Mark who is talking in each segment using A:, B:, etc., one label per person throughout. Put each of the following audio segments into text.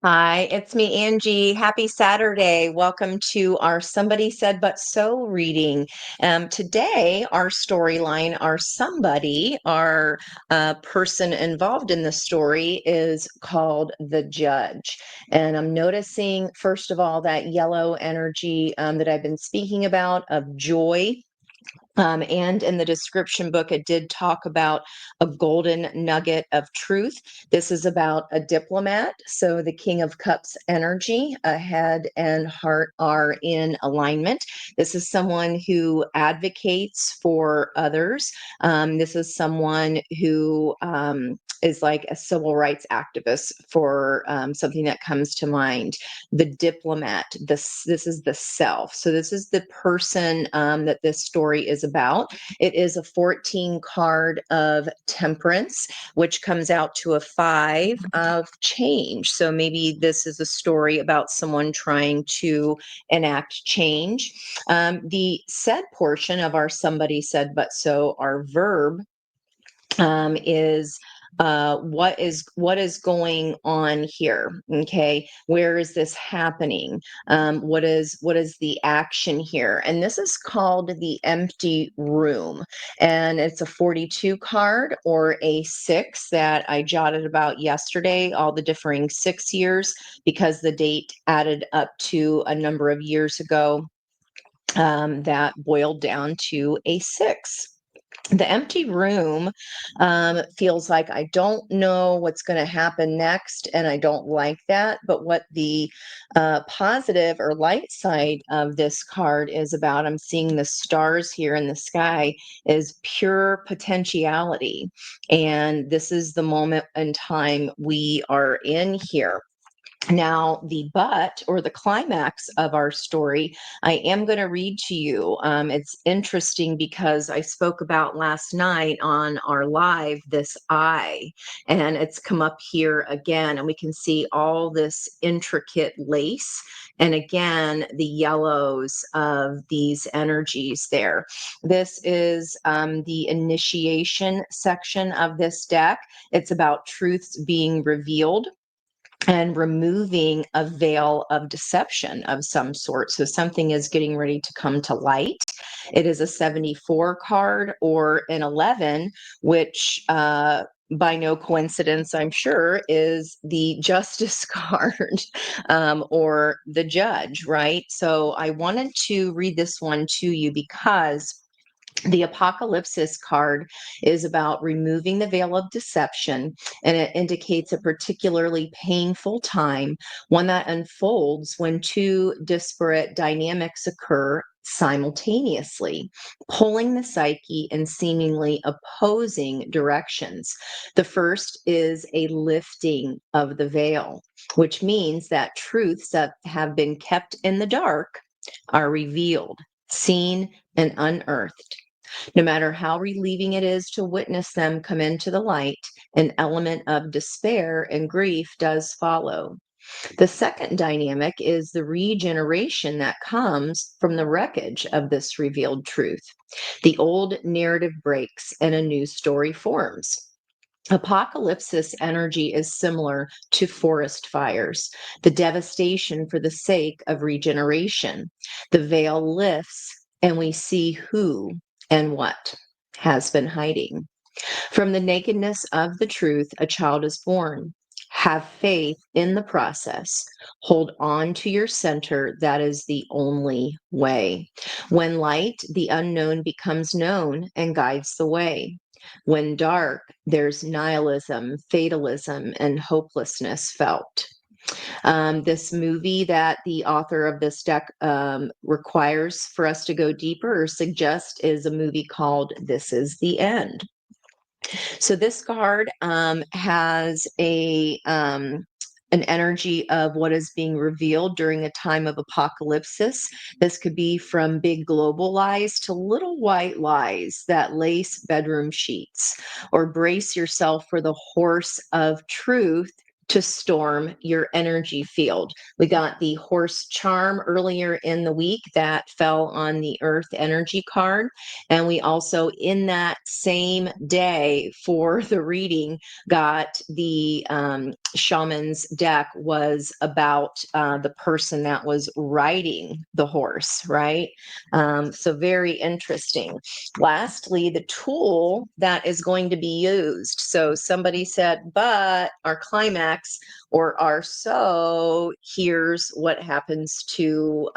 A: Hi, it's me, Angie. Happy Saturday. Welcome to our Somebody Said But So reading. Today, our storyline, our person involved in the story is called the Judge. And I'm noticing, first of all, that yellow energy that I've been speaking about of joy. And in the description book, it did talk about a golden nugget of truth. This is about a diplomat. So the King of Cups energy, a head and heart are in alignment. This is someone who advocates for others. This is someone who is like a civil rights activist for something that comes to mind. The diplomat, this is the self. So this is the person that this story is about. It is a 14 card of temperance, which comes out to a 5 of change. So maybe this is a story about someone trying to enact change. The said portion of our somebody said but so, our verb, is what is going on here? Okay, where is this happening? What is the action here? And this is called the empty room, and it's a 42 card or a 6 that I jotted about yesterday, all the differing 6 years, because the date added up to a number of years ago, that boiled down to a 6. The empty room feels like I don't know what's going to happen next, and I don't like that. But what the positive or light side of this card is about, I'm seeing the stars here in the sky, is pure potentiality. And this is the moment in time we are in here. Now, the but or the climax of our story, I am going to read to you. It's interesting because I spoke about last night on our live this eye, and it's come up here again, and we can see all this intricate lace. And again, the yellows of these energies there. This is the initiation section of this deck. It's about truths being revealed and removing a veil of deception of some sort. So something is getting ready to come to light. It is a 74 card or an 11, which by no coincidence, I'm sure, is the justice card, or the judge, right? So I wanted to read this one to you because the apocalypsis card is about removing the veil of deception, and it indicates a particularly painful time, one that unfolds when two disparate dynamics occur simultaneously, pulling the psyche in seemingly opposing directions. The first is a lifting of the veil, which means that truths that have been kept in the dark are revealed, seen, and unearthed. No matter how relieving it is to witness them come into the light, an element of despair and grief does follow. The second dynamic is the regeneration that comes from the wreckage of this revealed truth. The old narrative breaks and a new story forms. Apocalypsis energy is similar to forest fires, the devastation for the sake of regeneration. The veil lifts, and we see who and what has been hiding. From the nakedness of the truth, a child is born. Have faith in the process. Hold on to your center. That is the only way. When light, the unknown becomes known and guides the way. When dark, there's nihilism, fatalism, and hopelessness felt. This movie that the author of this deck requires for us to go deeper or suggest is a movie called This Is the End. So this card has an energy of what is being revealed during a time of apocalypsis. This could be from big global lies to little white lies that lace bedroom sheets, or brace yourself for the horse of truth to storm your energy field. We got the horse charm earlier in the week that fell on the earth energy card. And we also, in that same day for the reading, got the shaman's deck was about the person that was riding the horse, right? So very interesting. Lastly, the tool that is going to be used. So somebody said, but our climax or our so, here's what happens to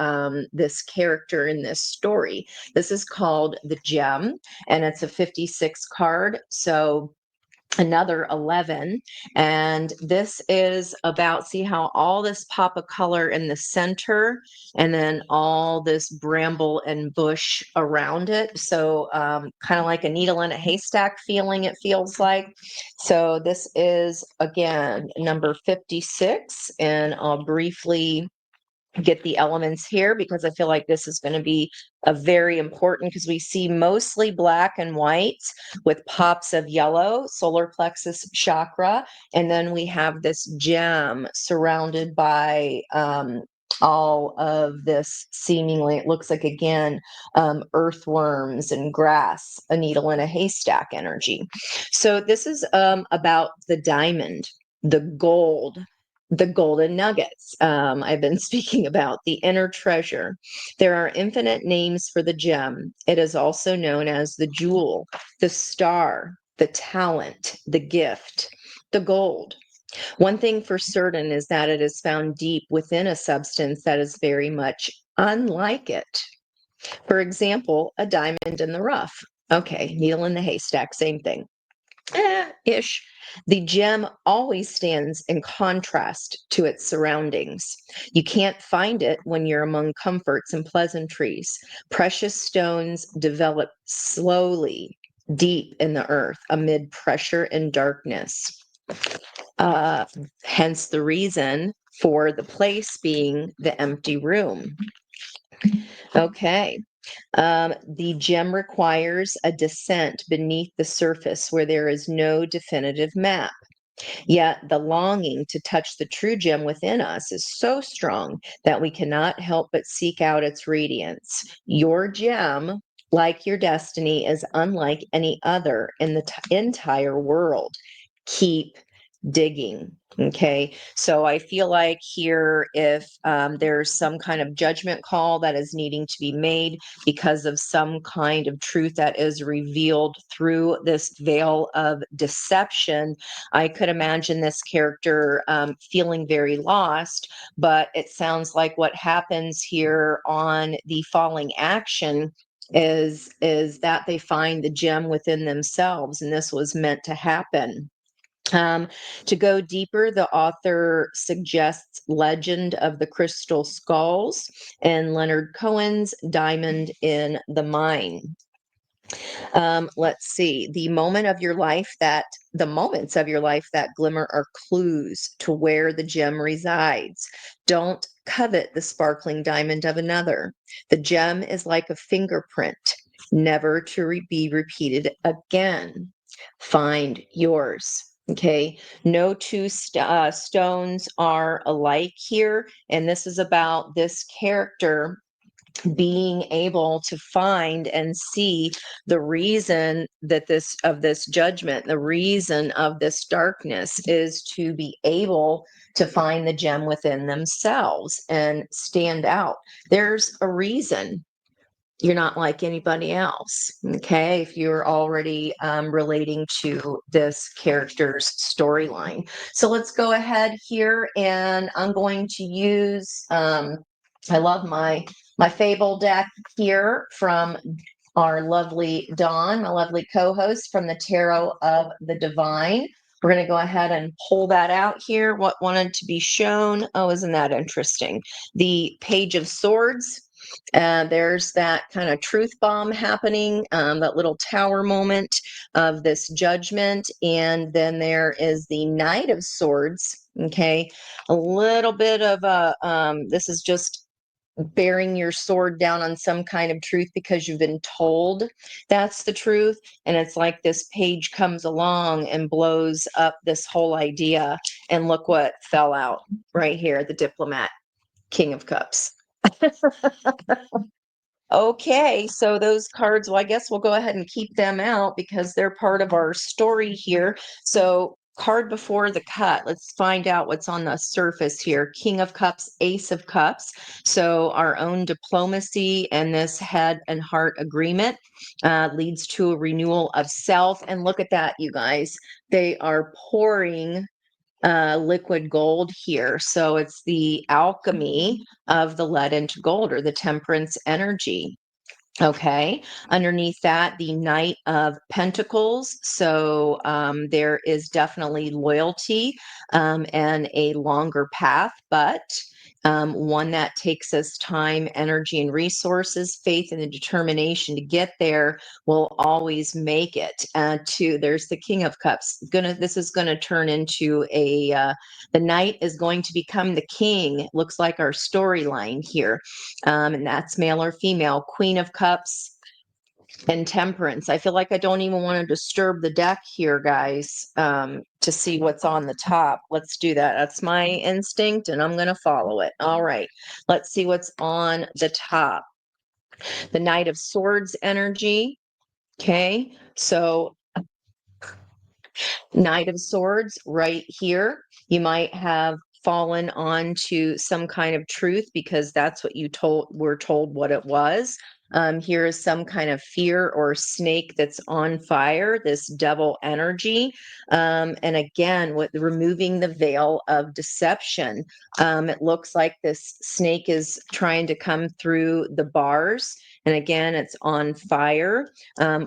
A: this character in this story. This is called the gem, and it's a 56 card. So another 11, and this is about, see how all this pop of color in the center and then all this bramble and bush around it, so kind of like a needle in a haystack feeling, it feels like. So this is again number 56, and I'll briefly get the elements here because I feel like this is going to be a very important, because we see mostly black and white with pops of yellow, solar plexus chakra, and then we have this gem surrounded by all of this seemingly, it looks like again, earthworms and grass, a needle in a haystack energy. So this is about the diamond, the gold, the golden nuggets I've been speaking about, the inner treasure. There are infinite names for the gem. It is also known as the jewel, the star, the talent, the gift, the gold. One thing for certain is that it is found deep within a substance that is very much unlike it. For example, a diamond in the rough. Okay, needle in the haystack, same thing. Ish. The gem always stands in contrast to its surroundings. You can't find it when you're among comforts and pleasantries. Precious stones develop slowly deep in the earth amid pressure and darkness. Uh, Hence the reason for the place being the empty room. Okay. The gem requires a descent beneath the surface where there is no definitive map. Yet the longing to touch the true gem within us is so strong that we cannot help but seek out its radiance. Your gem, like your destiny, is unlike any other in the entire world. Keep digging. Okay, so I feel like here, if there's some kind of judgment call that is needing to be made because of some kind of truth that is revealed through this veil of deception, I could imagine this character feeling very lost. But it sounds like what happens here on the falling action is that they find the gem within themselves, and this was meant to happen. To go deeper, the author suggests Legend of the Crystal Skulls and Leonard Cohen's Diamond in the Mine. Let's see. The moments of your life that glimmer are clues to where the gem resides. Don't covet the sparkling diamond of another. The gem is like a fingerprint, never to be repeated again. Find yours. Okay, no two stones are alike here. And this is about this character being able to find and see the reason that this judgment, the reason of this darkness, is to be able to find the gem within themselves and stand out. There's a reason you're not like anybody else. Okay, if you're already relating to this character's storyline. So let's go ahead here, and I'm going to use I love my fable deck here from our lovely Dawn, my lovely co-host from the Tarot of the Divine. We're going to go ahead and pull that out here. What wanted to be shown? Oh, isn't that interesting? The Page of Swords. There's that kind of truth bomb happening, that little tower moment of this judgment. And then there is the Knight of Swords. Okay. A little bit of this is just bearing your sword down on some kind of truth because you've been told that's the truth. And it's like this page comes along and blows up this whole idea. And look what fell out right here, the diplomat, King of Cups. Okay, so those cards, well, I guess we'll go ahead and keep them out because they're part of our story here. So, card before the cut, let's find out what's on the surface here. King of Cups, Ace of Cups. So, our own diplomacy and this head and heart agreement leads to a renewal of self. And look at that, you guys. They are pouring liquid gold here. So it's the alchemy of the lead into gold, or the temperance energy. Okay. Underneath that, the Knight of Pentacles. So there is definitely loyalty and a longer path, but one that takes us time, energy, and resources. Faith and the determination to get there will always make it. There's the King of Cups. This is gonna turn into the Knight is going to become the King. It looks like our storyline here, and that's male or female. Queen of Cups and Temperance. I feel like I don't even want to disturb the deck here, guys, to see what's on the top. Let's do that. That's my instinct, and I'm going to follow it. All right. Let's see what's on the top. The Knight of Swords energy. Okay. So Knight of Swords right here. You might have fallen onto some kind of truth because that's what were told what it was. Here is some kind of fear or snake that's on fire, this devil energy. And again, with removing the veil of deception, it looks like this snake is trying to come through the bars. And again, it's on fire.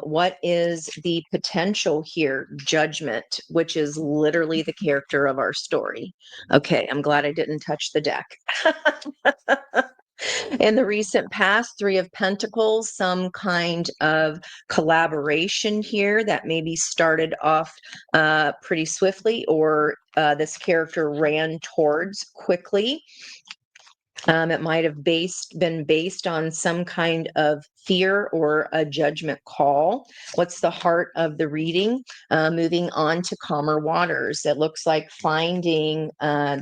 A: What is the potential here? Judgment, which is literally the character of our story. Okay, I'm glad I didn't touch the deck. In the recent past, Three of Pentacles, some kind of collaboration here that maybe started off pretty swiftly, or this character ran towards quickly. It might have been based on some kind of fear or a judgment call. What's the heart of the reading? Moving on to calmer waters. It looks like finding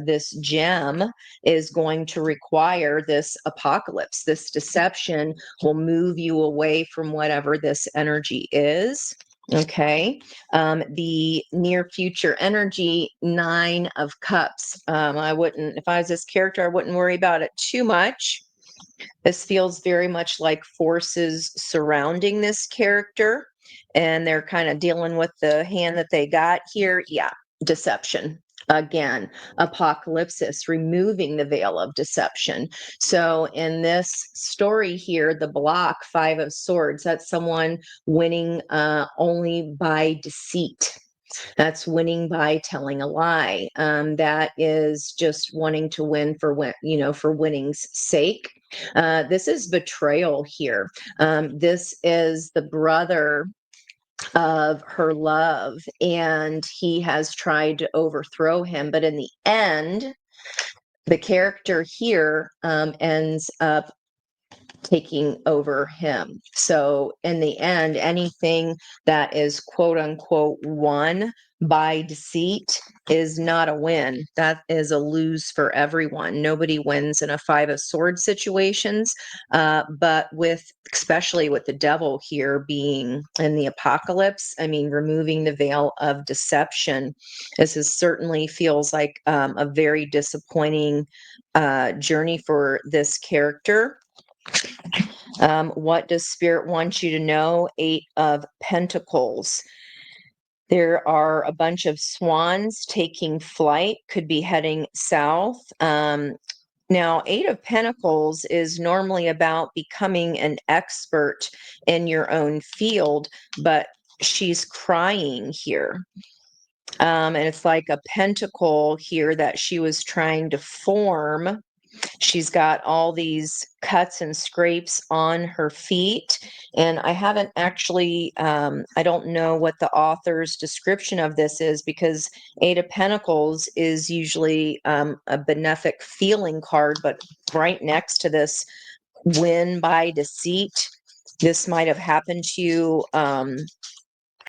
A: this gem is going to require this apocalypse. This deception will move you away from whatever this energy is. Okay. The near future energy, Nine of Cups. If I was this character, I wouldn't worry about it too much. This feels very much like forces surrounding this character, and they're kind of dealing with the hand that they got here. Yeah, deception. Again, apocalypsis, removing the veil of deception. So, in this story here, the block, Five of Swords, that's someone winning only by deceit. That's winning by telling a lie. That is just wanting to win for for winning's sake. This is betrayal here. This is the brother of her love, and he has tried to overthrow him, but in the end, the character here ends up taking over him. So in the end, anything that is quote unquote won by deceit is not a win. That is a lose for everyone. Nobody wins in a Five of Swords situations, but especially with the devil here being in the apocalypse, I mean, removing the veil of deception, certainly feels like a very disappointing journey for this character. What does Spirit want you to know? Eight of Pentacles. There are a bunch of swans taking flight, could be heading south. Now, Eight of Pentacles is normally about becoming an expert in your own field, but she's crying here. And it's like a pentacle here that she was trying to form. She's got all these cuts and scrapes on her feet. And I haven't actually, I don't know what the author's description of this is, because Eight of Pentacles is usually a benefic feeling card, but right next to this, win by deceit. This might have happened to you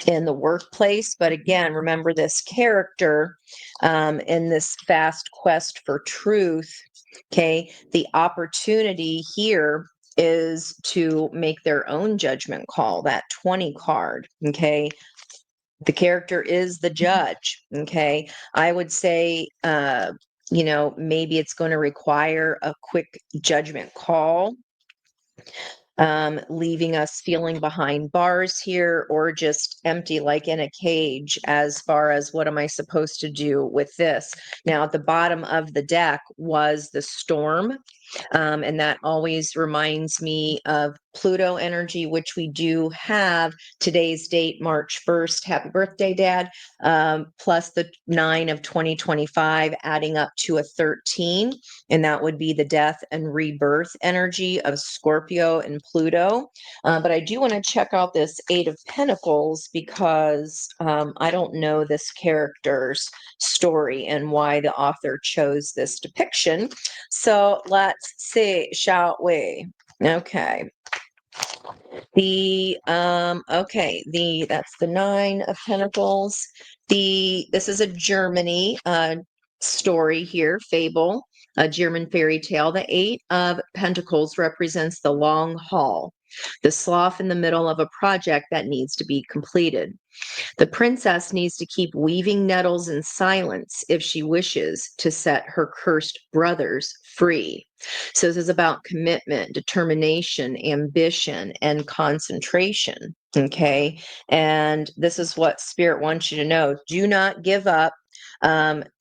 A: in the workplace. But again, remember this character in this fast quest for truth. Okay. The opportunity here is to make their own judgment call, that 20 card. Okay. The character is the judge. Okay. I would say, maybe it's going to require a quick judgment call, leaving us feeling behind bars here, or just empty, like in a cage, as far as what am I supposed to do with this. Now, at the bottom of the deck was the storm. And that always reminds me of Pluto energy, which we do have today's date, March 1st. Happy birthday, Dad. Plus the 9 of 2025, adding up to a 13. And that would be the death and rebirth energy of Scorpio and Pluto. But I do want to check out this Eight of Pentacles, because I don't know this character's story and why the author chose this depiction. So let's see, shall we? Okay. That's the Nine of Pentacles. This is a Germany story here, fable, a German fairy tale. The Eight of Pentacles represents the long haul, the sloth in the middle of a project that needs to be completed. The princess needs to keep weaving nettles in silence if she wishes to set her cursed brothers free. So this is about commitment, determination, ambition, and concentration. Okay. And this is what Spirit wants you to know. Do not give up.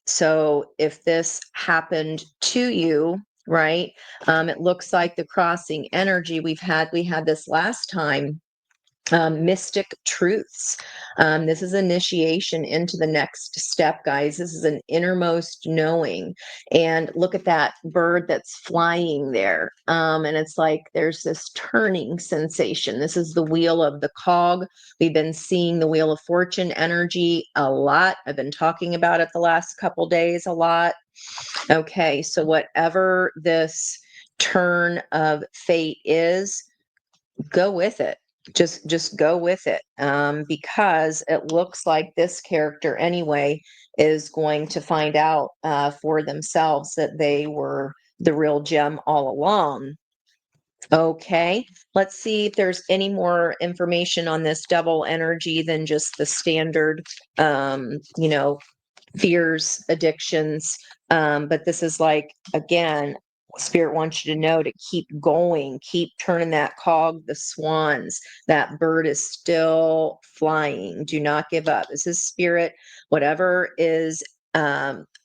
A: So if this happened to you, right, it looks like the crossing energy we had this last time. Mystic truths. This is initiation into the next step, guys. This is an innermost knowing. And look at that bird that's flying there. And it's like there's this turning sensation. This is the wheel of the cog. We've been seeing the Wheel of Fortune energy a lot. I've been talking about it the last couple days a lot. Okay, so whatever this turn of fate is, go with it. Just go with it, because it looks like this character anyway is going to find out for themselves that they were the real gem all along. Okay, let's see if there's any more information on this double energy than just the standard, fears, addictions. But this is like, again, Spirit wants you to know to keep going, keep turning that cog, the swans. That bird is still flying. Do not give up. This is Spirit. Whatever is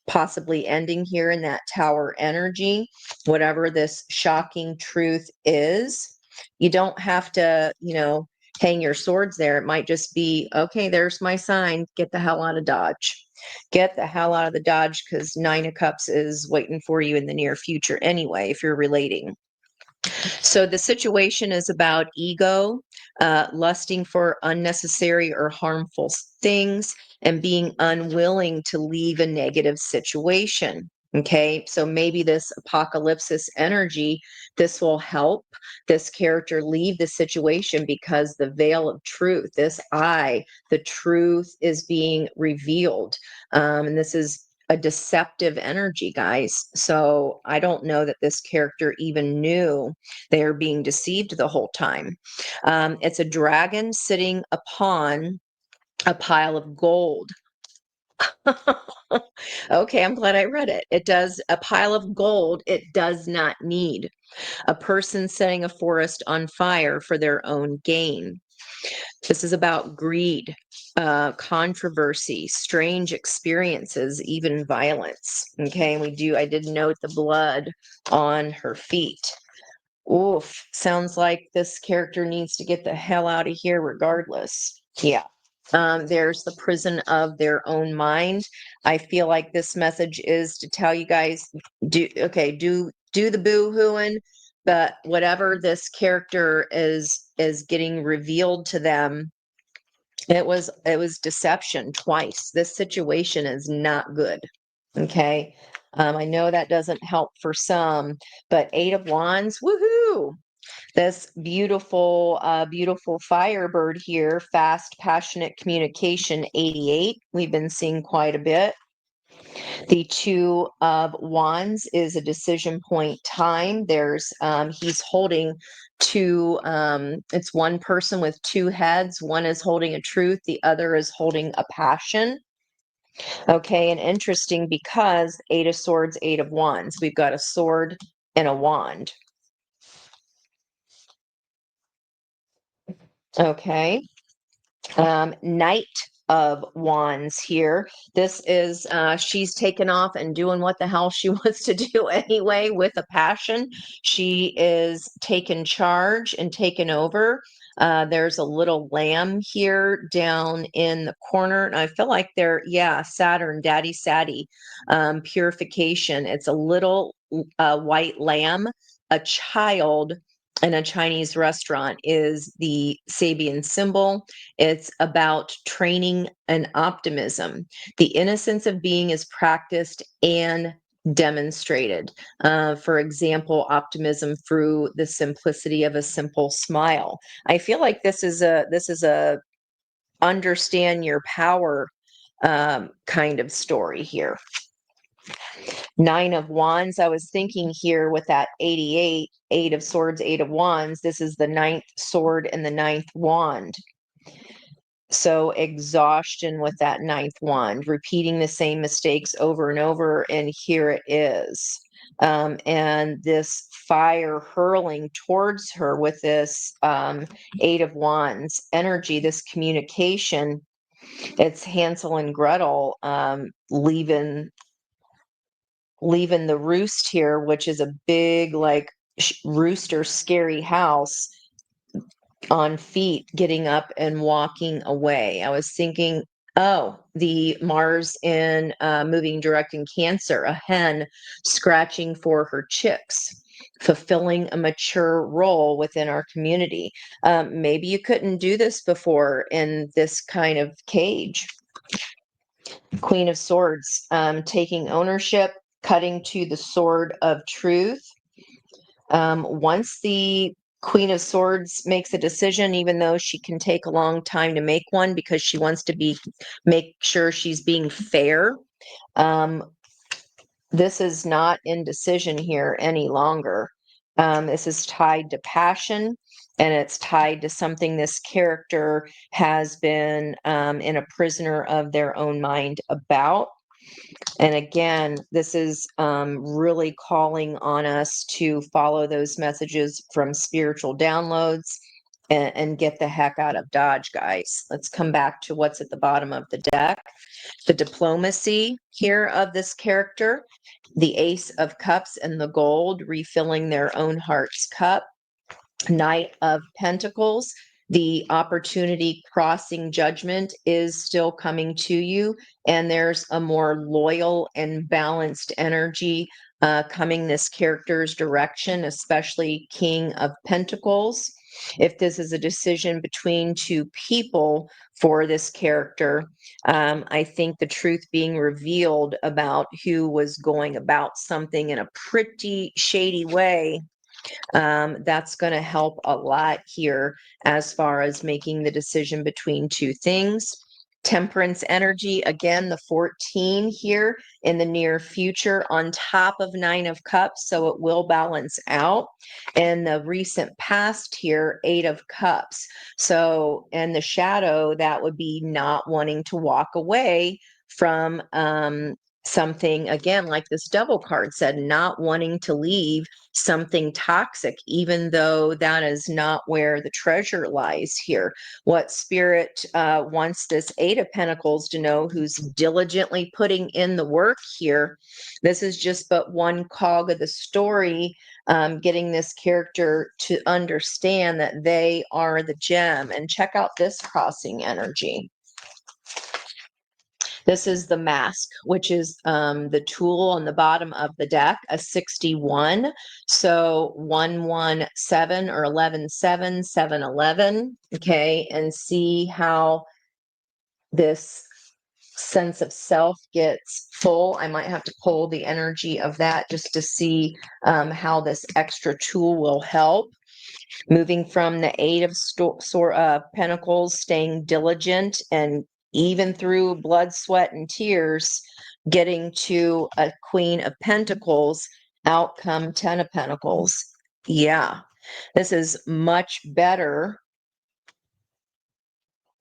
A: possibly ending here in that tower energy, whatever this shocking truth is, you don't have to, hang your swords there. It might just be, okay, there's my sign. Get the hell out of Dodge. Get the hell out of the Dodge, because Nine of Cups is waiting for you in the near future anyway, if you're relating. So the situation is about ego, lusting for unnecessary or harmful things, and being unwilling to leave a negative situation. Okay, so maybe this apocalypse energy, this will help this character leave the situation, because the veil of truth, the truth is being revealed. And this is a deceptive energy, guys. So I don't know that this character even knew they are being deceived the whole time. It's a dragon sitting upon a pile of gold. Okay, I'm glad I read it. It does a pile of gold. It does not need a person setting a forest on fire for their own gain. This is about greed, controversy, strange experiences, even violence. Okay, I did note the blood on her feet. Oof, sounds like this character needs to get the hell out of here regardless. Yeah. There's the prison of their own mind. I feel like this message is to tell you guys, do do the boo-hooing, but whatever this character is getting revealed to them, it was deception twice. This situation is not good. Okay. I know that doesn't help for some, but Eight of Wands, woohoo! This beautiful, beautiful Firebird here, fast, passionate communication, 88. We've been seeing quite a bit. The Two of Wands is a decision point time. He's holding two, it's one person with two heads. One is holding a truth, the other is holding a passion. Okay, and interesting because Eight of Swords, Eight of Wands. We've got a sword and a wand. Okay. Knight of Wands here. This is she's taken off and doing what the hell she wants to do anyway with a passion. She is taking charge and taken over. There's a little lamb here down in the corner, and I feel like Saturn, Daddy Sadie, purification. It's a little white lamb, a child in a Chinese restaurant is the Sabian symbol. It's about training and optimism. The innocence of being is practiced and demonstrated. For example, optimism through the simplicity of a simple smile. I feel like this is a understand your power kind of story here. Nine of Wands. I was thinking here with that 88, Eight of Swords, Eight of Wands. This is the ninth sword and the ninth wand. So exhaustion with that ninth wand, repeating the same mistakes over and over, and here it is. And this fire hurling towards her with this Eight of Wands energy, this communication. It's Hansel and Gretel leaving the roost here, which is a big, like, rooster, scary house, on feet, getting up and walking away. I was thinking, oh, the Mars in moving direct in Cancer, a hen scratching for her chicks, fulfilling a mature role within our community. Maybe you couldn't do this before in this kind of cage. Queen of Swords, taking ownership, cutting to the sword of truth. Once the Queen of Swords makes a decision, even though she can take a long time to make one because she wants to make sure she's being fair. This is not indecision here any longer. This is tied to passion, and it's tied to something this character has been in a prisoner of their own mind about. And again, this is really calling on us to follow those messages from spiritual downloads and get the heck out of Dodge, guys. Let's come back to what's at the bottom of the deck. The diplomacy here of this character, the Ace of Cups and the gold, refilling their own heart's cup. Knight of Pentacles, the opportunity crossing judgment is still coming to you, and there's a more loyal and balanced energy coming this character's direction, especially King of Pentacles. If this is a decision between two people for this character, I think the truth being revealed about who was going about something in a pretty shady way, that's going to help a lot here as far as making the decision between two things. Temperance energy, again, the 14 here in the near future on top of Nine of Cups, so it will balance out. And the recent past here, Eight of Cups. So, and the shadow, that would be not wanting to walk away from something, again, like this Devil card said, not wanting to leave something toxic, even though that is not where the treasure lies here. What Spirit wants this Eight of Pentacles to know, who's diligently putting in the work here. This is just but one cog of the story, getting this character to understand that they are the gem. And check out this crossing energy. This is the mask, which is the tool on the bottom of the deck, a 61. So 117 or 11 7, 711. Okay. And see how this sense of self gets full. I might have to pull the energy of that just to see how this extra tool will help. Moving from the Eight of Pentacles, staying diligent and even through blood, sweat, and tears, getting to a Queen of Pentacles, outcome 10 of Pentacles. Yeah, this is much better.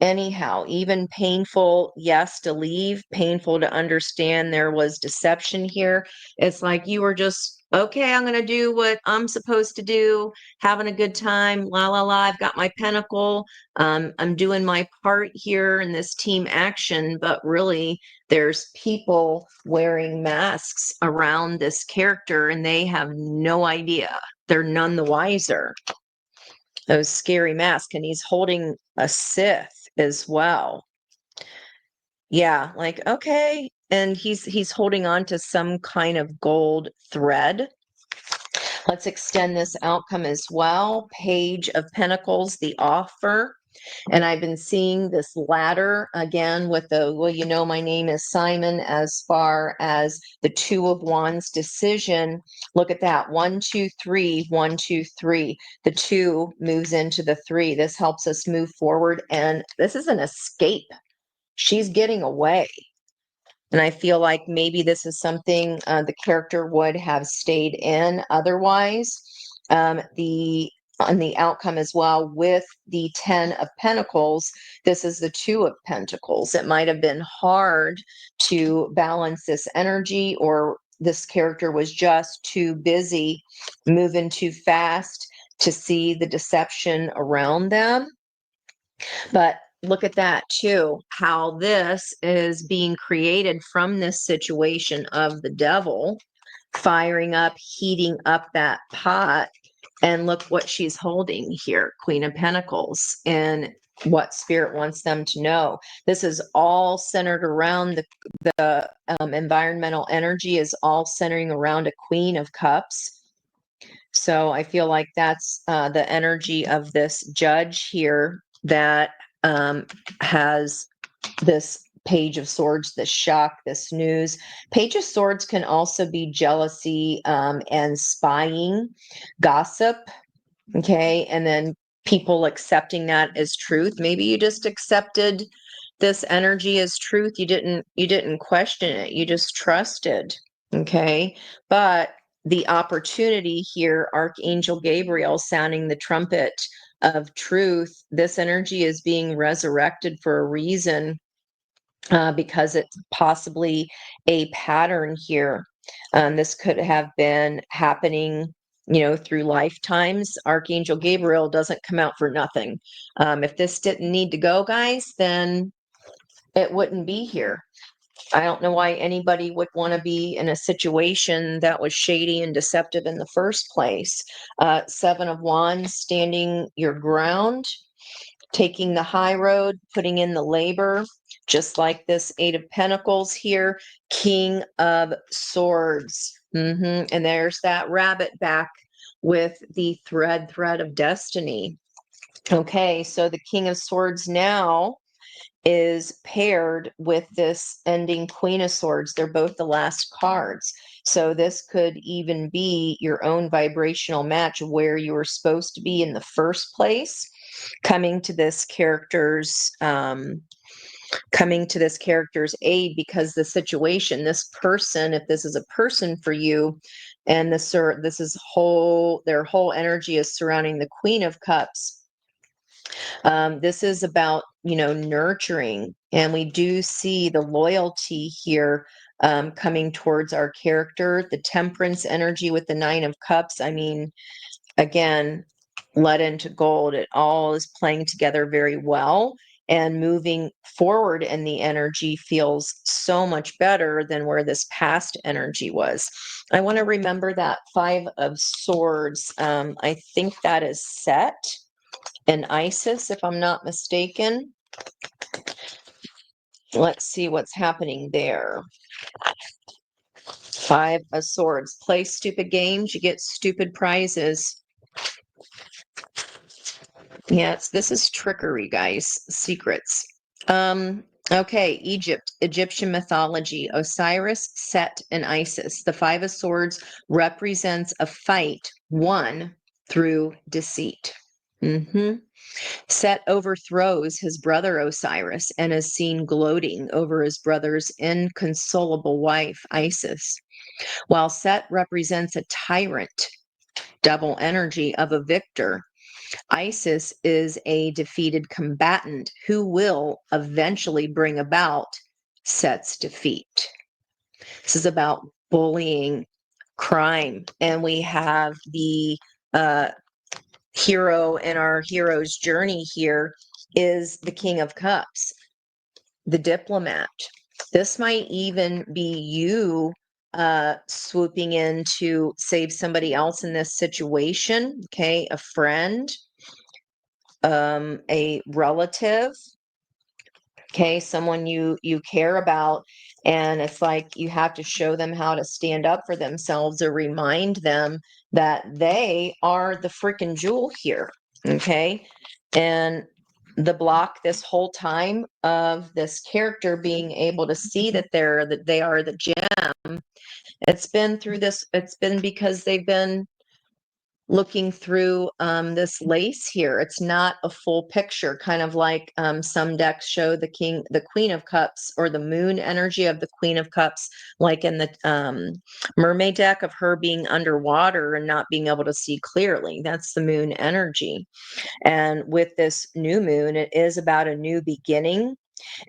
A: Anyhow, even painful, yes, to leave, painful to understand there was deception here. It's like you were just, okay, I'm going to do what I'm supposed to do, having a good time, la, la, la. I've got my pentacle. I'm doing my part here in this team action, but really, there's people wearing masks around this character and they have no idea. They're none the wiser. Those scary masks, and he's holding a Sith as well. Yeah, like okay, and he's holding on to some kind of gold thread. Let's extend this outcome as well. Page of Pentacles, the offer. And I've been seeing this ladder again with the, well, you know, my name is Simon, as far as the Two of Wands decision. Look at that. 1, 2, 3, 1, 2, 3. The 2 moves into the 3. This helps us move forward. And this is an escape. She's getting away. And I feel like maybe this is something the character would have stayed in otherwise. The on the outcome as well with the 10 of Pentacles, this is the 2 of Pentacles. It might have been hard to balance this energy, or this character was just too busy, moving too fast to see the deception around them. But look at that too, how this is being created from this situation of the devil firing up, heating up that pot. And look what she's holding here, Queen of Pentacles, and what Spirit wants them to know. This is all centered around the environmental energy is all centering around a Queen of Cups. So I feel like that's the energy of this judge here that has this Page of Swords, this shock, this news. Page of Swords can also be jealousy and spying, gossip. Okay. And then people accepting that as truth. Maybe you just accepted this energy as truth. You didn't question it. You just trusted. Okay. But the opportunity here, Archangel Gabriel sounding the trumpet of truth, this energy is being resurrected for a reason, because it's possibly a pattern here. This could have been happening, through lifetimes. Archangel Gabriel doesn't come out for nothing. If this didn't need to go, guys, then it wouldn't be here. I don't know why anybody would want to be in a situation that was shady and deceptive in the first place. 7 of Wands, standing your ground, taking the high road, putting in the labor, just like this 8 of Pentacles here, King of Swords. And there's that rabbit back with the thread of destiny. Okay, so the King of Swords now is paired with this ending Queen of Swords. They're both the last cards. So this could even be your own vibrational match where you were supposed to be in the first place, coming to this character's aid, because the situation, this person, if this is a person for you, and this is their whole energy is surrounding the Queen of Cups. This is about, nurturing. And we do see the loyalty here coming towards our character, the temperance energy with the 9 of Cups. I mean, again, let into gold. It all is playing together very well. And moving forward in the energy feels so much better than where this past energy was. I want to remember that 5 of Swords. I think that is set in Isis, if I'm not mistaken. Let's see what's happening there. 5 of Swords. Play stupid games, you get stupid prizes. Yes, this is trickery, guys. Secrets. Okay, Egyptian mythology. Osiris, Set, and Isis. The 5 of Swords represents a fight won through deceit. Set overthrows his brother Osiris and is seen gloating over his brother's inconsolable wife, Isis. While Set represents a tyrant, double energy of a victor, Isis is a defeated combatant who will eventually bring about Set's defeat. This is about bullying, crime, and we have the hero in our hero's journey here is the King of Cups, the diplomat. This might even be you swooping in to save somebody else in this situation, okay? A friend, a relative, okay, someone you care about, and it's like you have to show them how to stand up for themselves or remind them that they are the freaking jewel here, okay? And the block this whole time of this character being able to see that they are the gem, it's been through this, it's been because they've been looking through this lace here. It's not a full picture, kind of like some decks show the Queen of Cups, or the moon energy of the Queen of Cups, like in the Mermaid deck of her being underwater and not being able to see clearly. That's the moon energy. And with this new moon, it is about a new beginning.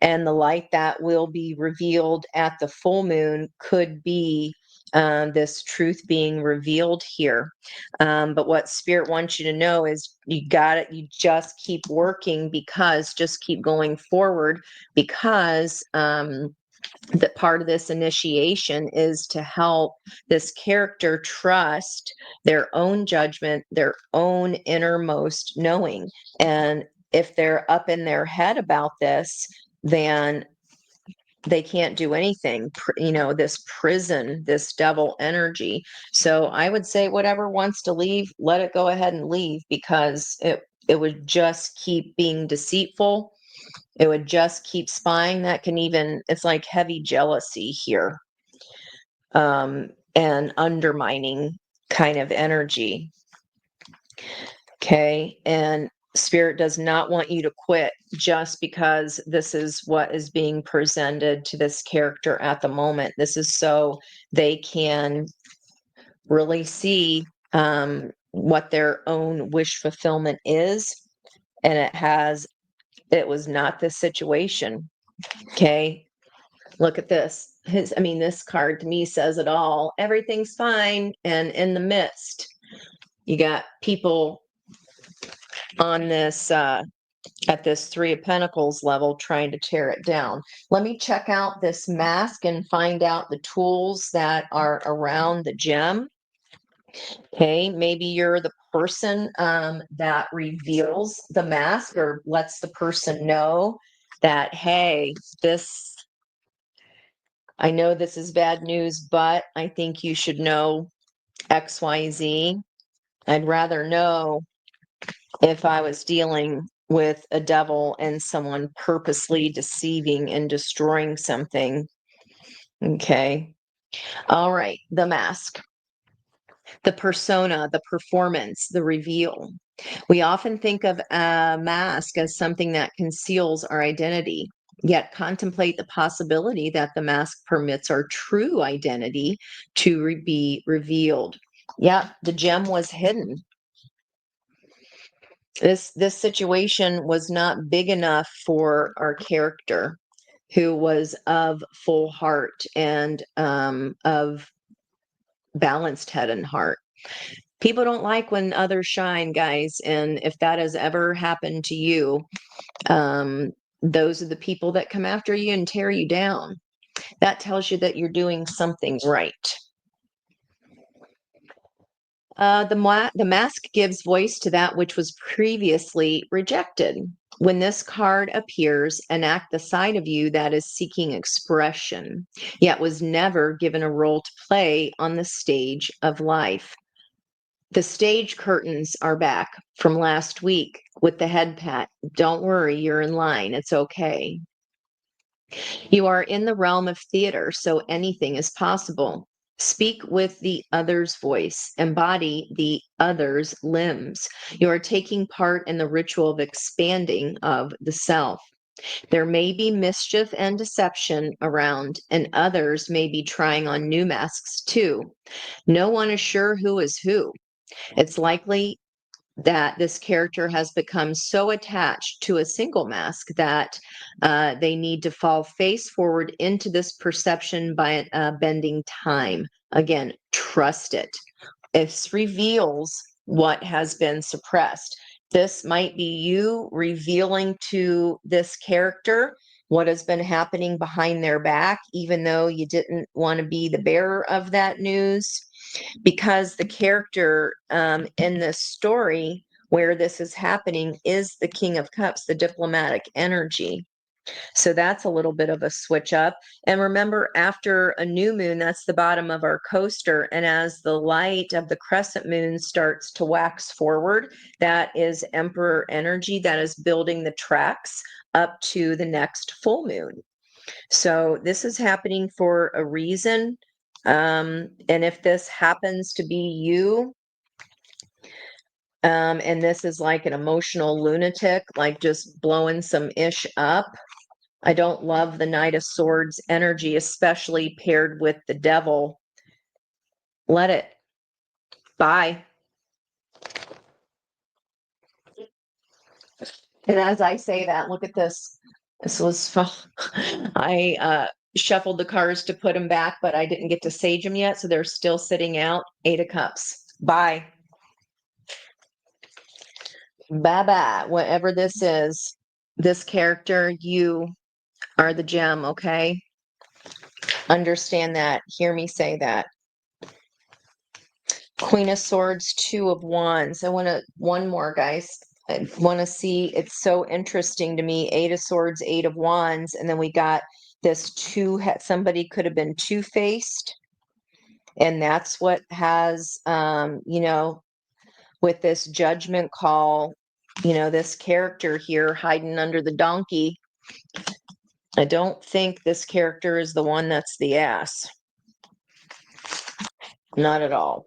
A: And the light that will be revealed at the full moon could be this truth being revealed here. But what Spirit wants you to know is you got it. You just keep working, because just keep going forward, because that part of this initiation is to help this character trust their own judgment, their own innermost knowing. And if they're up in their head about this, then they can't do anything, this prison, this devil energy. So I would say whatever wants to leave, let it go ahead and leave, because it would just keep being deceitful. It would just keep spying. That can even, it's like heavy jealousy here, and undermining kind of energy. Okay. And Spirit does not want you to quit just because this is what is being presented to this character at the moment. This is so they can really see what their own wish fulfillment is. And it was not this situation. Okay. Look at this. This card to me says it all. Everything's fine. And in the midst, you got people on this at this 3 of Pentacles level trying to tear it down. Let me check out this mask and find out the tools that are around the gem. Okay, maybe you're the person that reveals the mask, or lets the person know that, hey, I know this is bad news, but I think you should know XYZ. I'd rather know if I was dealing with a devil and someone purposely deceiving and destroying something. Okay. All right. The mask, the persona, the performance, the reveal. We often think of a mask as something that conceals our identity, yet contemplate the possibility that the mask permits our true identity to be revealed. Yeah, the gem was hidden. This situation was not big enough for our character, who was of full heart and of balanced head and heart. People don't like when others shine, guys. And if that has ever happened to you, those are the people that come after you and tear you down. That tells you that you're doing something right. The mask gives voice to that which was previously rejected. When this card appears, enact the side of you that is seeking expression, yet was never given a role to play on the stage of life. The stage curtains are back from last week with the head pat. Don't worry, you're in line. It's okay. You are in the realm of theater, so anything is possible. Speak with the other's voice, embody the other's limbs. You are taking part in the ritual of expanding of the self. There may be mischief and deception around, and others may be trying on new masks too. No one is sure who is who. It's likely that this character has become so attached to a single mask that they need to fall face forward into this perception by bending time. Again, trust it. It reveals what has been suppressed. This might be you revealing to this character what has been happening behind their back, even though you didn't want to be the bearer of that news, because the character in this story where this is happening is the King of Cups, the diplomatic energy. So that's a little bit of a switch up. And remember, after a new moon, that's the bottom of our coaster. And as the light of the crescent moon starts to wax forward, that is Emperor energy that is building the tracks up to the next full moon. So this is happening for a reason. And if this happens to be you, and this is like an emotional lunatic, like just blowing some ish up, I don't love the Knight of Swords energy, especially paired with the Devil. Let it. Bye. And as I say that, look at this. This was fun. I shuffled the cards to put them back, but I didn't get to sage them yet, so they're still sitting out. 8 of Cups. Bye. Bye bye. Whatever this is, this character, you are the gem, okay? Understand that. Hear me say that. Queen of Swords, 2 of Wands. I want to, one more, guys. I want to see, it's so interesting to me. 8 of Swords, 8 of Wands. And then we got this somebody could have been two-faced. And that's what has, with this judgment call, this character here hiding under the donkey. I don't think this character is the one that's the ass. Not at all.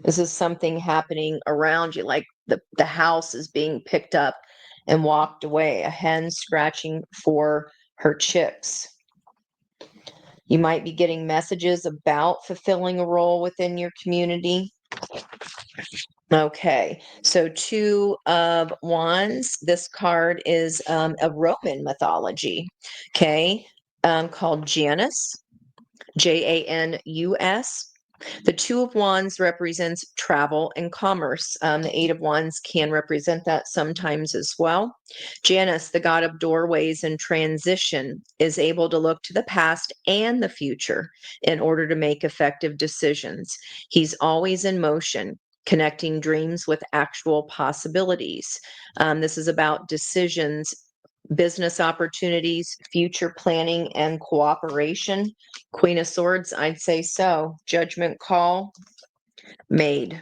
A: This is something happening around you, like the house is being picked up and walked away, a hen scratching for her chicks. You might be getting messages about fulfilling a role within your community. Okay, so 2 of Wands. This card is a Roman mythology, okay, called Janus, Janus. The 2 of Wands represents travel and commerce. The 8 of Wands can represent that sometimes as well. Janus, the god of doorways and transition, is able to look to the past and the future in order to make effective decisions. He's always in motion, connecting dreams with actual possibilities. This is about decisions, business opportunities, future planning, and cooperation. Queen of Swords, I'd say so. Judgment call made.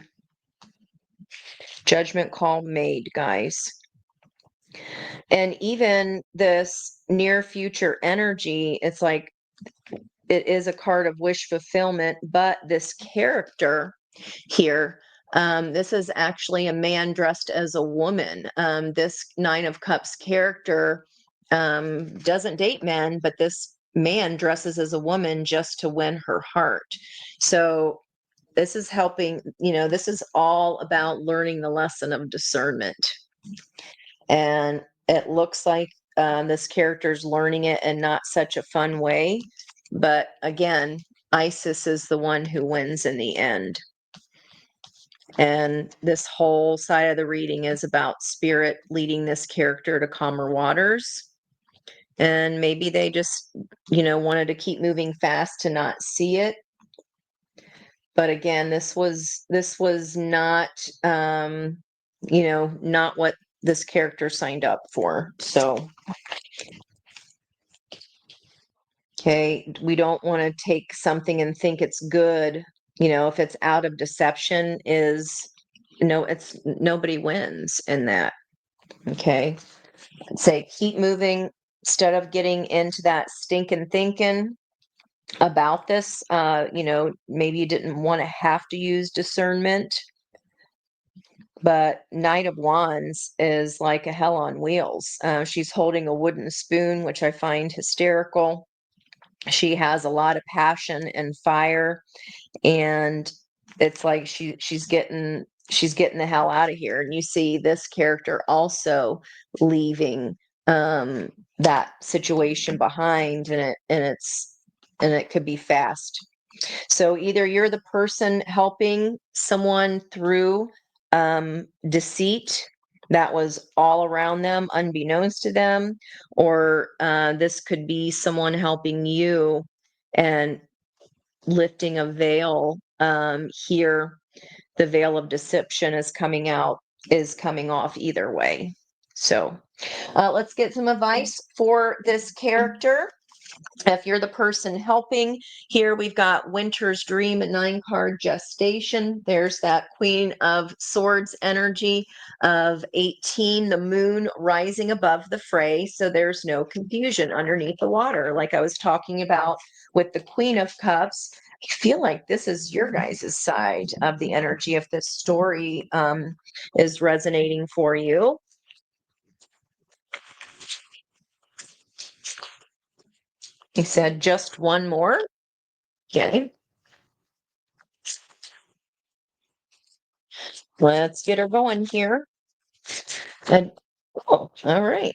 A: Judgment call made, guys. And even this near future energy, it's like it is a card of wish fulfillment, but this character here, this is actually a man dressed as a woman. This 9 of Cups character doesn't date men, but this man dresses as a woman just to win her heart. So this is helping, this is all about learning the lesson of discernment. And it looks like this character's learning it in not such a fun way. But again, Isis is the one who wins in the end. And this whole side of the reading is about spirit leading this character to calmer waters. And maybe they just, wanted to keep moving fast to not see it. But again, this was not, not what this character signed up for. So, okay, we don't want to take something and think it's good. If it's out of deception, it's nobody wins in that. Okay. Say keep moving instead of getting into that stinking thinking about this. Maybe you didn't want to have to use discernment, but Knight of Wands is like a hell on wheels. She's holding a wooden spoon, which I find hysterical. She has a lot of passion and fire, and it's like she's getting the hell out of here. And you see this character also leaving that situation behind, and it could be fast. So either you're the person helping someone through deceit that was all around them, unbeknownst to them, or this could be someone helping you and lifting a veil. Here, the veil of deception is coming off either way. So let's get some advice for this character. If you're the person helping, here we've got Winter's Dream, a 9-card gestation. There's that Queen of Swords energy of 18, the moon rising above the fray. So there's no confusion underneath the water. Like I was talking about with the Queen of Cups, I feel like this is your guys' side of the energy if this story is resonating for you. He said just one more. Okay. Let's get her going here. And all right.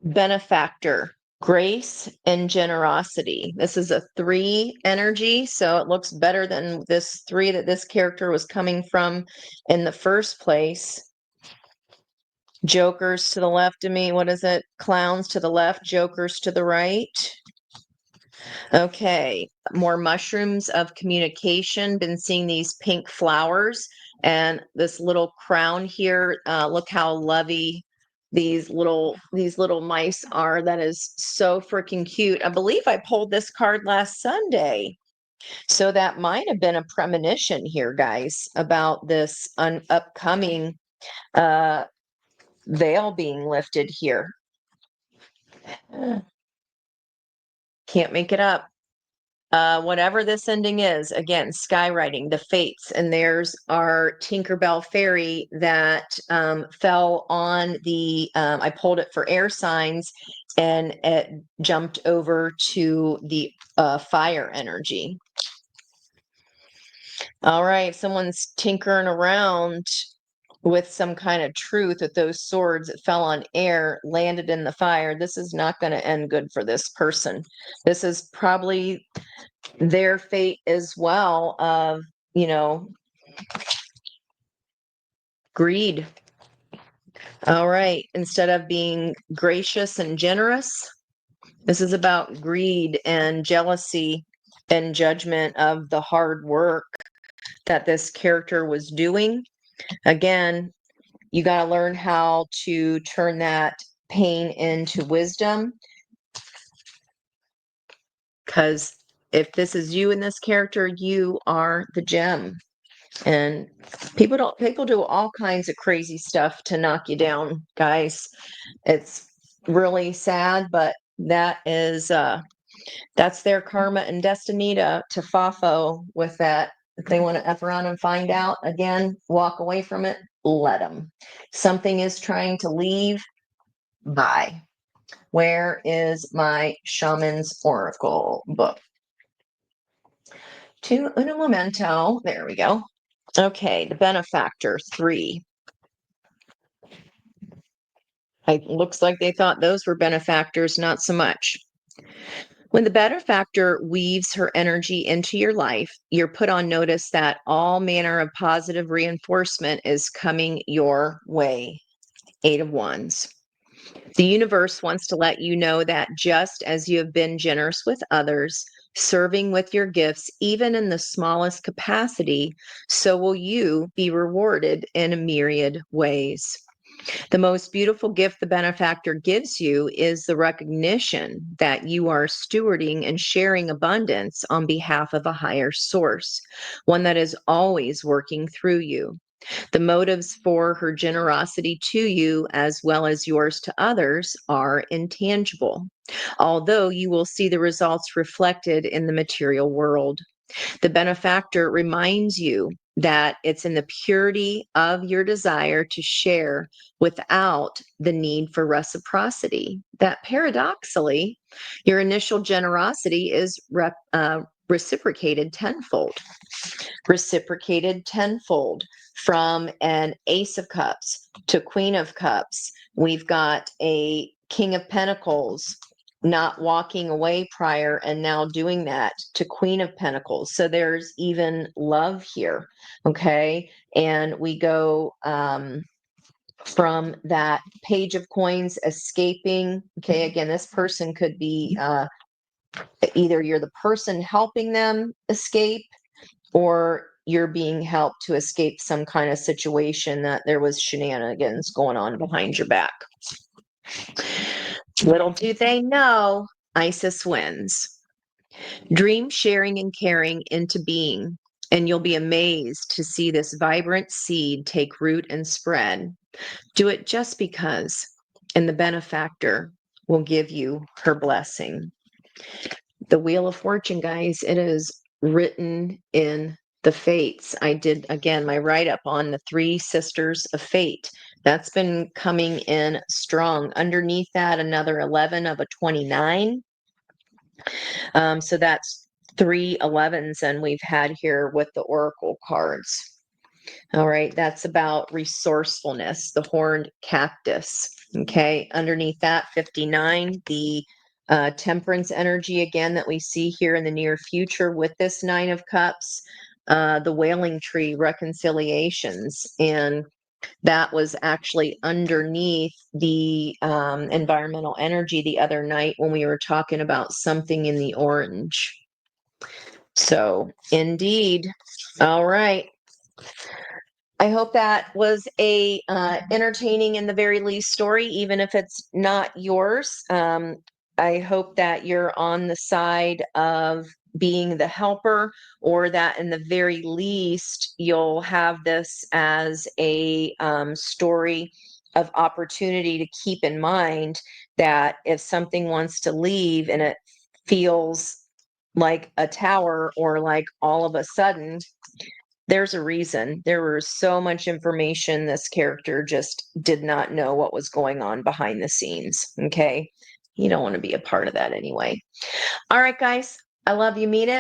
A: Benefactor, grace and generosity. This is a 3 energy, so it looks better than this 3 that this character was coming from in the first place. Jokers to the left of me. What is it? Clowns to the left, jokers to the right. Okay, more mushrooms of communication. Been seeing these pink flowers and this little crown here. Look how lovey these little mice are. That is so freaking cute. I believe I pulled this card last Sunday. So that might have been a premonition here, guys, about this upcoming veil being lifted here. Can't make it up. Whatever this ending is, again, skywriting, the fates, and there's our Tinkerbell fairy that fell on I pulled it for air signs, and it jumped over to the fire energy. All right, someone's tinkering around with some kind of truth with those swords that fell on air, landed in the fire. This is not going to end good for this person. This is probably their fate as well of, greed. All right. Instead of being gracious and generous, this is about greed and jealousy and judgment of the hard work that this character was doing. Again, you got to learn how to turn that pain into wisdom. Because if this is you in this character, you are the gem. And people do all kinds of crazy stuff to knock you down, guys. It's really sad, but that's their karma and destiny to fafo with that. If they want to F around and find out, again, walk away from it, let them. Something is trying to leave. Bye. Where is my Shaman's Oracle book? To Uno Momento. There we go. Okay, the Benefactor 3. It looks like they thought those were benefactors, not so much. When the benefactor weaves her energy into your life, you're put on notice that all manner of positive reinforcement is coming your way. 8 of Wands. The universe wants to let you know that just as you have been generous with others, serving with your gifts, even in the smallest capacity, so will you be rewarded in a myriad ways. The most beautiful gift the benefactor gives you is the recognition that you are stewarding and sharing abundance on behalf of a higher source, one that is always working through you. The motives for her generosity to you, as well as yours to others, are intangible, although you will see the results reflected in the material world. The benefactor reminds you that it's in the purity of your desire to share without the need for reciprocity that paradoxically, your initial generosity is reciprocated tenfold. Reciprocated tenfold from an Ace of Cups to Queen of Cups. We've got a King of Pentacles not walking away prior and now doing that to Queen of Pentacles. So there's even love here. Okay. And we go from that Page of Coins escaping. Okay. Again, this person could be either you're the person helping them escape, or you're being helped to escape some kind of situation that there was shenanigans going on behind your back. Little do they know, Isis wins. Dream sharing and caring into being, and you'll be amazed to see this vibrant seed take root and spread. Do it just because, and the benefactor will give you her blessing. The Wheel of Fortune, guys, it is written in the fates. I did, again, my write up on the three sisters of fate. That's been coming in strong. Underneath that, another 11 of a 29. So that's 3 11s, and we've had here with the Oracle cards. All right, that's about resourcefulness, the horned cactus. Okay, underneath that, 59, the temperance energy again that we see here in the near future with this 9 of Cups, the wailing tree reconciliations. And that was actually underneath the environmental energy the other night when we were talking about something in the orange. So, indeed. All right. I hope that was a entertaining, in the very least, story, even if it's not yours. I hope that you're on the side of being the helper, or that in the very least you'll have this as a story of opportunity to keep in mind that if something wants to leave and it feels like a tower, or like all of a sudden, there's a reason. There was so much information. This character just did not know what was going on behind the scenes. Okay. You don't want to be a part of that anyway. All right, guys. I love you. Mean it.